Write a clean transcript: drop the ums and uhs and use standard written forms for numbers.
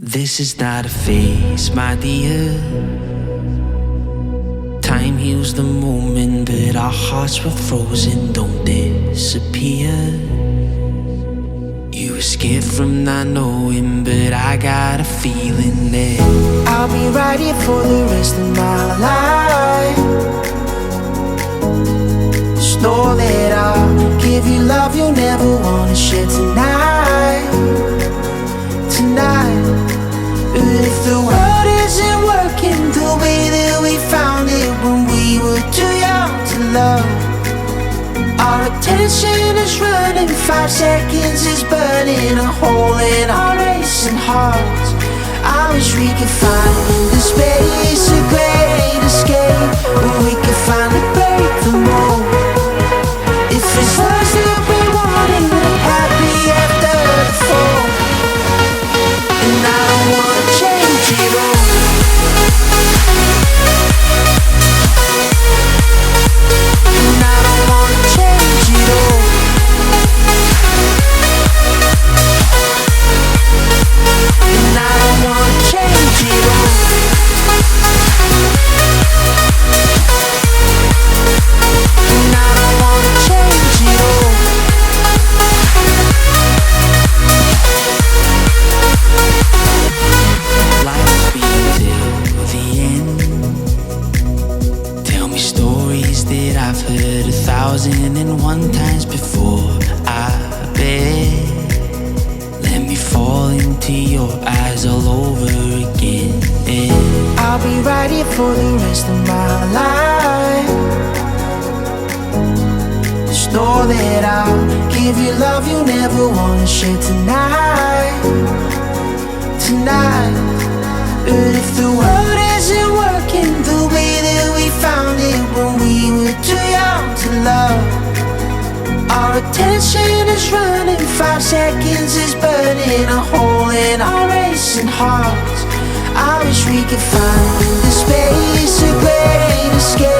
This is not a phase, my dear. Time heals the moment, but our hearts were frozen, don't disappear. You were scared from not knowing, but I got a feeling that I'll be right here for the rest of my life. Just know that I'll give you love you'll never wanna share tonight. But if the world isn't working the way that we found it when we were too young to love, our attention is running, 5 seconds is burning a hole in our racing hearts. I wish we could find the space, a great escape, where we could finally break the mold. If it's us that we wanted, happy after the fall. And I don't wanna change it all. And I don't wanna change it all. And I don't wanna change it all. And I don't wanna change it all. life's been till the end. Tell me stories that I've heard 1,001 times before. I bet. Let me fall into your eyes all over again. I'll be right here for the rest of my life. Just know that I'll give you love you'll never wanna share tonight. But if the world isn't working the way that we found it when we were too young to love, our attention is running, 5 seconds is burning a hole in our racing hearts. I wish we could find the space, a great escape,